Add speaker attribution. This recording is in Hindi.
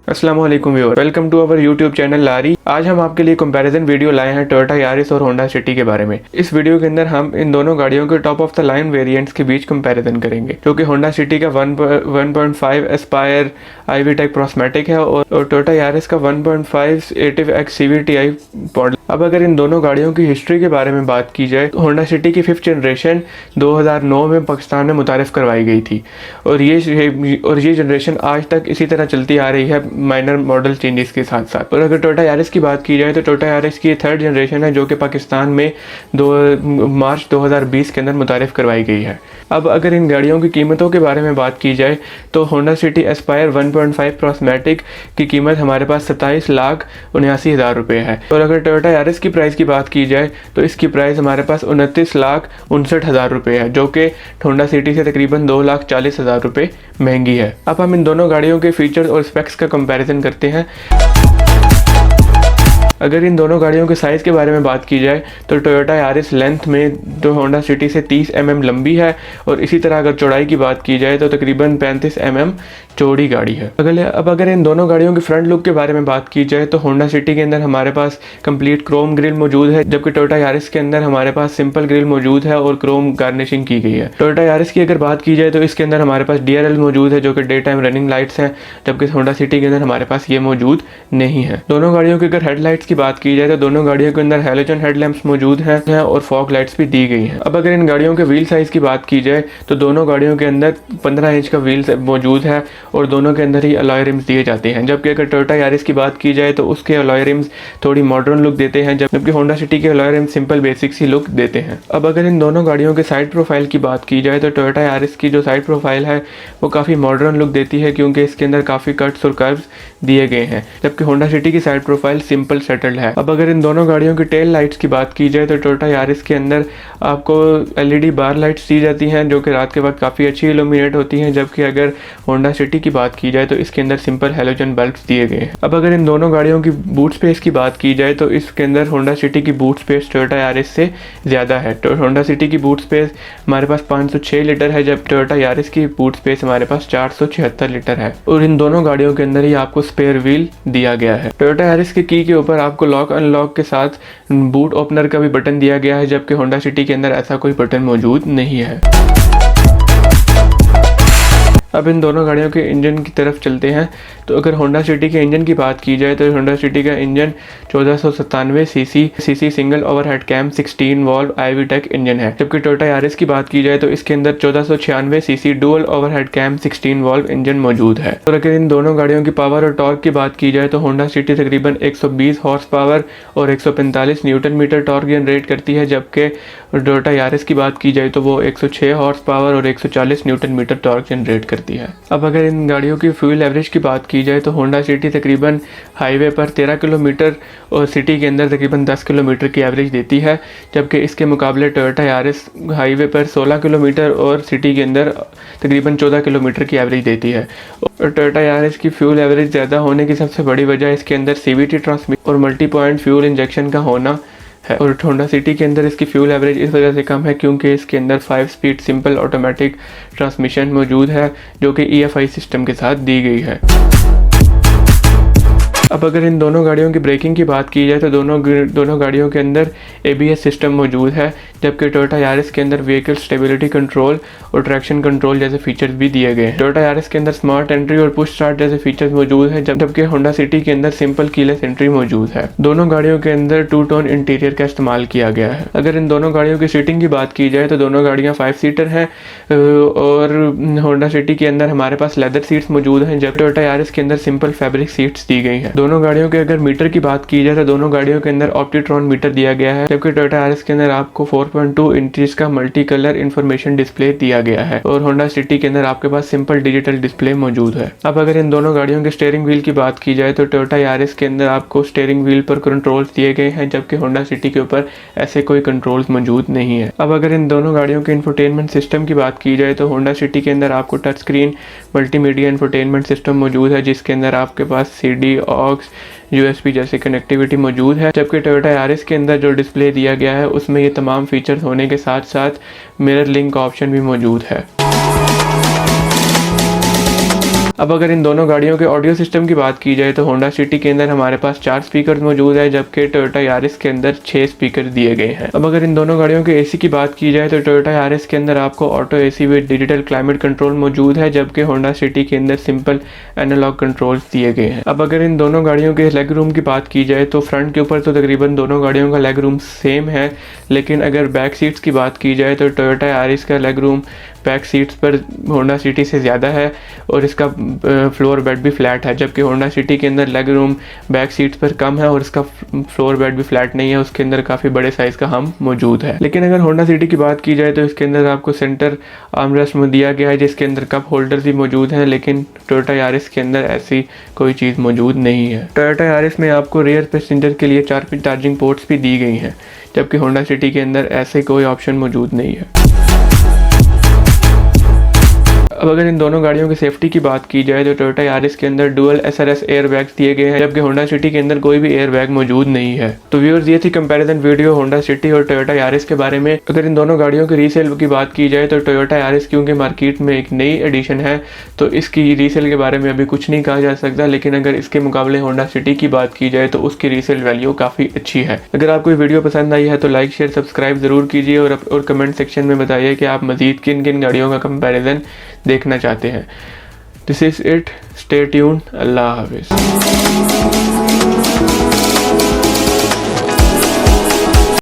Speaker 1: अस्सलाम वालेकुम viewer, welcome to our YouTube channel Lari. आज हम आपके लिए कंपैरिजन वीडियो लाए हैं टोयोटा यारिस और होंडा सिटी के बारे में। इस वीडियो के अंदर हम इन दोनों गाड़ियों के top of the line variants के बीच कंपैरिजन करेंगे, जो कि होंडा सिटी का 1.5 एस्पायर IV टेक प्रोस्मेटिक है और टोयोटा यारिस का 1.5 ATIV-X CVTi मॉडल। अब अगर इन दोनों गाड़ियों की हिस्ट्री के बारे में बात की जाए तो होंडा सिटी की 5th जनरेशन 2009 में पाकिस्तान में मुतारिफ करवाई गई थी और ये जनरेशन आज तक इसी तरह चलती आ रही है माइनर मॉडल चेंजेस के साथ साथ। और अगर टोयोटा यारिस की बात की जाए तो टोयोटा यारिस की 3rd जनरेशन है, जो कि पाकिस्तान में मार्च 2020 के अंदर मुतारिफ करवाई गई है। अब अगर इन गाड़ियों की कीमतों के बारे में बात की जाए तो होंडा सिटी एस्पायर 1.5 प्रोस्मेटिक की कीमत हमारे पास 27,79,000 रुपये है। और अगर टोयोटा यारिस की प्राइस की बात की जाए तो इसकी प्राइस हमारे पास 29,59,000 रुपये है, जो कि होंडा सिटी से तकरीबन 2,40,000 रुपये महंगी है। अब हम इन दोनों गाड़ियों के फीचर्स और स्पेक्स का कंपैरिजन करते हैं। अगर इन दोनों गाड़ियों के साइज़ के बारे में बात की जाए तो टोयोटा यारिस लेंथ में तो होंडा सिटी से 30 mm लंबी है और इसी तरह अगर चौड़ाई की बात की जाए तो तकरीबन 35 mm चौड़ी गाड़ी है। अगर इन दोनों गाड़ियों की फ्रंट लुक के बारे में बात की जाए तो होंडा सिटी के अंदर हमारे पास कंप्लीट क्रोम ग्रिल मौजूद है, जबकि टोयोटा यारिस के अंदर हमारे पास सिंपल ग्रिल मौजूद है और क्रोम गार्निशिंग की गई है। टोयोटा यारिस की अगर बात की जाए तो इसके अंदर हमारे पास DRL मौजूद है, जो कि डे टाइम रनिंग लाइट्स हैं, जबकि होंडा सिटी के अंदर हमारे पास ये मौजूद नहीं है। दोनों गाड़ियों की अगर हेडलाइट्स की बात की जाए तो दोनों गाड़ियों के अंदर हैलोजन हेडलैम्प्स मौजूद हैं और फॉग लाइट्स भी दी गई हैं। अब अगर इन गाड़ियों के व्हील साइज की बात की जाए तो दोनों गाड़ियों के अंदर 15 इंच का व्हील मौजूद है और दोनों के अंदर ही अलॉय रिम्स दिए जाते हैं, जबकि अगर टोयोटा यारिस की बात की जाए तो उसके अलॉय रिम्स थोड़ी मॉडर्न लुक देते हैं, जबकि होंडा सिटी के alloy RIMS simple basic see look देते हैं। अब अगर इन दोनों गाड़ियों के साइड प्रोफाइल की बात की जाए तो टोयोटा यारिस की जो साइड प्रोफाइल है वो काफ़ी मॉडर्न लुक देती है, क्योंकि इसके अंदर काफ़ी कट्स और कर्व्स दिए गए हैं, जबकि होंडा सिटी की साइड प्रोफाइल सिंपल सेटल्ड है। अब अगर इन दोनों गाड़ियों की टेल लाइट्स की बात की जाए तो टोयोटा यारिस के अंदर आपको LED बार लाइट्स दी जाती हैं, जो कि रात के वक्त काफ़ी अच्छी इल्यूमिनेट होती हैं, जबकि अगर होंडा सिटी की बात की जाए तो इसके अंदर सिंपल हैलोजन बल्ब्स दिए गए हैं। अब अगर इन दोनों गाड़ियों की बूट स्पेस की बात की जाए तो इसके अंदर होंडा सिटी की बूट स्पेस टोयोटा यारिस से ज़्यादा है। तो होंडा सिटी की बूट स्पेस हमारे पास 506 लीटर है, जब टोयोटा यारिस की बूट स्पेस हमारे पास 476 लीटर है। और इन दोनों गाड़ियों के अंदर ही आपको स्पेयर व्हील दिया गया है। टोयोटा यारिस के की ऊपर आपको लॉक अनलॉक के साथ बूट ओपनर का भी बटन दिया गया है, जबकि होंडा सिटी के अंदर ऐसा कोई बटन मौजूद नहीं है। अब इन दोनों गाड़ियों के इंजन की तरफ चलते हैं। तो अगर होंडा सिटी के इंजन की बात की जाए तो होंडा सिटी का engine 1497 cc single overhead cam 16 valve IV tech engine है, जबकि टोयोटा यारिस की बात की जाए तो इसके अंदर 1496 cc dual overhead cam 16 valve engine मौजूद है। और अगर इन दोनों गाड़ियों की पावर और टॉर्क की बात की जाए तो होंडा सिटी तकरीबन 120 हॉर्स पावर और 145 न्यूटन मीटर टॉर्क जनरेट करती है, जबकि टोयोटा यारिस की बात की जाए तो वो 106 हॉर्स पावर और 140 न्यूटन मीटर टॉर्क जनरेट करती है। अब अगर इन गाड़ियों की फ्यूल एवरेज की बात की जाए तो होंडा सिटी तकरीबन हाईवे पर 13 किलोमीटर और सिटी के अंदर तकरीबन 10 किलोमीटर की एवरेज देती है, जबकि इसके मुकाबले टोयोटा यारिस हाईवे पर 16 किलोमीटर और सिटी के अंदर तकरीबन 14 किलोमीटर की एवरेज देती है। और टोयोटा यारिस की फ्यूल एवरेज ज़्यादा होने की सबसे बड़ी वजह इसके अंदर CVT ट्रांसमिशन और मल्टी पॉइंट फ्यूल इंजेक्शन का होना है। और होंडा सिटी के अंदर इसकी फ्यूल एवरेज इस वजह से कम है क्योंकि इसके अंदर 5 स्पीड सिंपल ऑटोमेटिक ट्रांसमिशन मौजूद है, जो कि EFI सिस्टम के साथ दी गई है। अब अगर इन दोनों गाड़ियों की ब्रेकिंग की बात की जाए तो दोनों गाड़ियों के अंदर ABS सिस्टम मौजूद है, जबकि टोयोटा यारिस के अंदर व्हीकल स्टेबिलिटी कंट्रोल और ट्रैक्शन कंट्रोल जैसे फीचर्स भी दिए गए हैं। टोयोटा यारिस के अंदर स्मार्ट एंट्री और पुश स्टार्ट जैसे फीचर्स मौजूद हैं, जबकि होंडा सिटी के अंदर सिंपल कीलेस एंट्री मौजूद है। दोनों गाड़ियों के अंदर 2 टोन इंटीरियर का इस्तेमाल किया गया है। अगर इन दोनों गाड़ियों की सीटिंग की बात की जाए तो दोनों गाड़ियाँ 5 सीटर हैं और होंडा सिटी के अंदर हमारे पास लेदर सीट्स मौजूद हैं, जबकि टोयोटा यारिस के अंदर सिंपल फैब्रिक सीट्स दी गई हैं। दोनों गाड़ियों के अगर मीटर की बात की जाए तो दोनों गाड़ियों के अंदर ऑप्टिट्रॉन मीटर दिया गया है, जबकि टोयोटा यारिस के अंदर आपको 4.2 इंचेस का मल्टी कलर इंफॉर्मेशन डिस्प्ले दिया गया है और होंडा सिटी के अंदर आपके पास सिंपल डिजिटल डिस्प्ले मौजूद है। अब अगर इन दोनों गाड़ियों के स्टीयरिंग व्हील की बात की जाए तो टोयोटा यारिस के अंदर आपको स्टीयरिंग व्हील पर कंट्रोल्स दिए गए हैं, जबकि होंडा सिटी के ऊपर ऐसे कोई कंट्रोल्स मौजूद नहीं है। अब अगर इन दोनों गाड़ियों के इंफोटेनमेंट सिस्टम की बात की जाए तो होंडा सिटी के अंदर आपको touch screen multimedia infotainment system मौजूद है, जिसके अंदर आपके पास CD, AUX, USB जैसी कनेक्टिविटी मौजूद है, जबकि टोयोटा यारिस के अंदर जो डिस्प्ले दिया गया है उसमें ये तमाम फीचर्स होने के साथ साथ मिरर लिंक ऑप्शन भी मौजूद है। अब अगर इन दोनों गाड़ियों के ऑडियो सिस्टम की बात की जाए तो होंडा सिटी के अंदर हमारे पास 4 स्पीकर मौजूद है, जबकि टोयोटा यारिस के अंदर 6 स्पीकर दिए गए हैं। अब अगर इन दोनों गाड़ियों के एसी की बात की जाए तो टोयोटा यारिस के अंदर आपको auto AC with digital climate control मौजूद है, जबकि होंडा सिटी के अंदर सिंपल एनालॉग कंट्रोल्स दिए गए हैं। अब अगर इन दोनों गाड़ियों के लेग रूम की बात की जाए तो फ्रंट के ऊपर तो तकरीबन दोनों गाड़ियों का लेग रूम सेम है, लेकिन अगर बैक सीट्स की बात की जाए तो टोयोटा यारिस का लेग रूम बैक सीट्स पर होंडा सिटी से ज़्यादा है और इसका फ्लोर बेड भी फ्लैट है, जबकि होंडा सिटी के अंदर लेग रूम बैक सीट्स पर कम है और इसका फ्लोर बेड भी फ्लैट नहीं है, उसके अंदर काफ़ी बड़े साइज़ का हम मौजूद है। लेकिन अगर होंडा सिटी की बात की जाए तो इसके अंदर आपको सेंटर आर्मरेस्ट में दिया गया है, जिसके अंदर कप होल्डर भी मौजूद हैं, लेकिन टोयोटा यारिस के अंदर ऐसी कोई चीज़ मौजूद नहीं है। टोयोटा यारिस में आपको रियर पैसेंजर के लिए 4 चार्जिंग पोर्ट्स भी दी गई हैं, जबकि होंडा सिटी के अंदर ऐसे कोई ऑप्शन मौजूद नहीं है। अब अगर इन दोनों गाड़ियों की सेफ्टी की बात की जाए तो टोयोटा यारिस के अंदर डुअल SRS एयर बैग्स दिए गए हैं, जबकि होंडा सिटी के अंदर कोई भी एयर बैग मौजूद नहीं है। तो व्यूअर्स, ये थी कंपैरिजन वीडियो होंडा सिटी और टोयोटा यारिस के बारे में। अगर इन दोनों गाड़ियों की रीसेल की बात की जाए तो टोयोटा यारिस क्योंकि मार्केट में एक नई एडिशन है तो इसकी रीसेल के बारे में अभी कुछ नहीं कहा जा सकता, लेकिन अगर इसके मुकाबले होंडा सिटी की बात की जाए तो उसकी रीसेल वैल्यू काफ़ी अच्छी है। अगर आपको वीडियो पसंद आई है तो लाइक शेयर सब्सक्राइब ज़रूर कीजिए और कमेंट सेक्शन में बताइए कि आप मज़ीद किन किन गाड़ियों का कंपैरिजन देखना चाहते हैं। This is it, stay tuned, अल्लाह हाफिज़।